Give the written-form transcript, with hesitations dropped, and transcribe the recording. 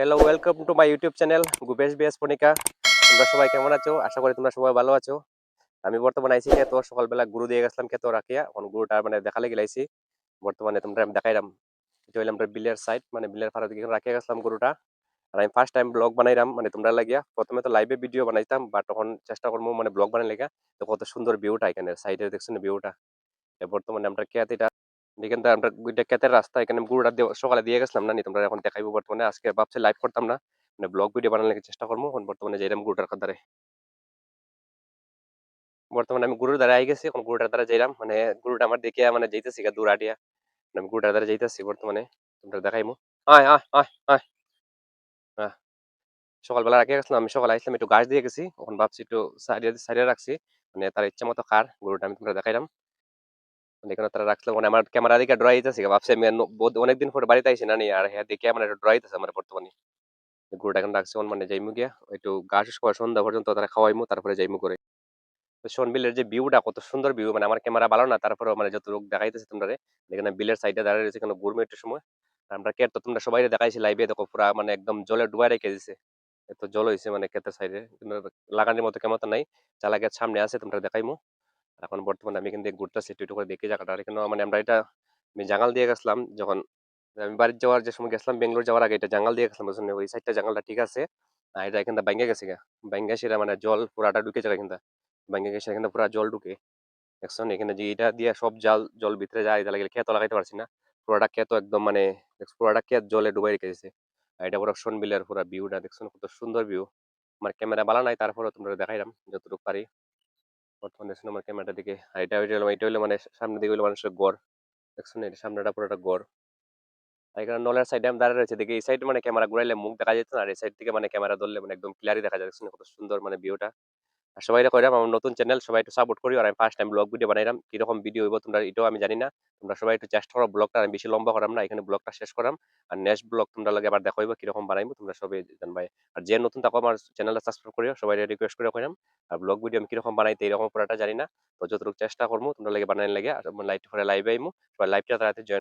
Hello, welcome to my YouTube channel Gubesh BS ফনিকা। তোমরা সবাই কেমন আছো? আশা করি তোমরা সবাই ভালো আছো। আমি বর্তমানে আইছি ক্ষেত, সকালবেলা গরু দিয়ে গেছিলাম ক্ষেত রাখিয়া। এখন গরুটা মানে দেখা লাগি লাইছি। বর্তমানে তোমরা আমি দেখাইলাম। এটা হইলাম আমরা বিলের সাইড, মানে বিলের পাড়া দিকে রাখিয়া গেছিলাম গরুটা। আর আমি ফার্স্ট টাইম ব্লগ বানাইলাম মানে তোমরা লাগিয়া। প্রথমে তো লাইভে ভিডিও বানাইতাম, বাট তখন চেষ্টা করবো মানে ব্লগ বানাই লেগা। তো কত সুন্দর ভিউটা এখানে সাইডে দেখছেন ভিউটা। বর্তমানে আমরা ক্ষেত এটা এখানটা আমরা দুইটা ক্ষেতের রাস্তা, এখানে গরুটা সকালে দিয়ে গেছিলাম না নি তোমরা এখন দেখাইবো। বর্তমানে আজকে ভাবছি লাইভ করতাম না, মানে ব্লগ ভিডিও বানানোর লাগি চেষ্টা করবো। এখন বর্তমানে যাইলাম গরুটার দ্বারে। বর্তমানে আমি গরুর দ্বারা আই গেছি, এখন গরুটার দ্বারা যাইলাম, মানে গরুটা আমার দেখিয়া মানে যাইতেছি গা দূর আটিয়া। মানে আমি গরুটার দ্বারা যাইতেছি বর্তমানে, তোমরা দেখাইমু। আয় আয় আয় আয় আহ, সকালবেলা রাখিয়া গেছিলাম, আমি সকালে আইসলাম একটু ঘাস দিয়ে গেছি। এখন ভাবছি একটু সাইডে সাইডে রাখছি, মানে তার ইচ্ছা মতো খার গরুটা আমি তোমরা দেখাইলাম। মানে এখানে তারা রাখছিলাম, মানে আমার ক্যামেরা দিকে ড্রয় দিতেছি, ভাবছি আমি অনেকদিন পরে বাড়িতে আইসি না নি, আর হ্যাঁ দেখে মানে ড্রয় দিতেছে আমার বর্তমানে। গরুটা এখন রাখছি, মানে যাইমু গিয়া একটু ঘাস খাওয়া সন্ধ্যা পর্যন্ত তারা খাওয়াইমু, তারপরে যাইমু করে। তো শোন বিলের যে ভিউটা কত সুন্দর ভিউ, মানে আমার ক্যামেরা ভালো না, তারপরে মানে যত লোক দেখাইতেছে তোমরা এখানে বিলের সাইডে দাঁড়িয়ে রয়েছে কোনো ঘুরমে একটু সময়। আর আমরা ক্ষেত তো তোমরা সবাই দেখাইছি লাইভে, দেখো পুরা মানে একদম জলে ডুবাই রেখে দিছে। এত জল হয়েছে মানে ক্ষেতের সাইডে, কিন্তু লাগানোর মতো কেমন নাই। চালা ক্ষেত সামনে আছে, তোমরা দেখাইমু। এখন বর্তমানে আমি এখান থেকে ঘুরতেছি একটু একটু করে দেখি জায়গাটা। আর এখানে মানে আমরা এটা আমি জাঙ্গাল দিয়ে গেছিলাম যখন আমি বাড়ি যাওয়ার যে সময় গেছিলাম, বেঙ্গলোর যাওয়ার আগে এটা জাঙ্গাল দিয়ে গেছিলাম বুঝছেন, ওই সাইডটা জাঙ্গালটা ঠিক আছে। আর এটা এখানটা ভাঙ্গে গেছে গা, ভাঙ্গে সেটা মানে জল পুরাটা ঢুকে যায় এখানটা, ভাঙ্গে গেছে এখানটা পুরা জল ঢুকে। দেখছেন এখানে যে এটা দিয়ে সব জল ভিতরে যায়, এটা লাগে ক্ষেত লাগাইতে পারছি না। পুরাটা ক্ষেত একদম মানে পুরাটা ক্ষেত জলে ডুবাই রেখে দিয়েছে। আর এটা পুরো বিলের পুরা ভিউটা দেখছেন, কত সুন্দর ভিউ। আমার ক্যামেরা ভালো নাই, তারপরে তোমরা দেখাইলাম যতটুকু পারি। বর্তমানে দেখছেন আমার ক্যামেরাটা দিকে, আর এটা হইলো মানে সামনে দিকে হইলো মানুষের গড়। দেখছেন এটা সামনেটা পুরোটা গড়। আর এখানে নলের সাইডে আমি দাঁড়িয়ে রয়েছে দেখি, এই সাইড মানে ক্যামেরা ঘুরাইলে মুখ দেখা যেত না, আর এই সাইড থেকে মানে ক্যামেরা ধরলে মানে একদম ক্লিয়ারই দেখা যায়। দেখছেন কত সুন্দর মানে ভিউটা। আর সবাই কইরাম আমার নতুন চ্যানেল, সবাই একটু সাপোর্ট করি। আর আমি ফার্স্ট টাইম ব্লগ ভিডিও বানাইলাম, কিরকম ভিডিও হইব তোমরা এটাও আমি জানি না। তোমরা সবাই একটু চেষ্টা করো, ব্লগটা আমি বেশি লম্বা করাম না, এখানে ব্লগটা শেষ করাম। আর নেক্সট ব্লগ তোমরা লাগে আবার দেখা হইব কিরকম বানাইবো, তোমরা সবাই জানবাই। আর যে নতুন থাকো আমার চ্যানেলটা সাবস্ক্রাইব করিও, সবাই রিকোয়েস্ট করে কইরাম। আর ব্লগ ভিডিও আমি কিরকম বানাইতে এরকম পুরাটা জানি না, তো যতটুকু চেষ্টা করবো তোমরা লাগে বানাইলে লাগে। আর লাইভ করে লাইভে আইমু, সবাই লাইভটা তাড়াতাড়ি জয়েন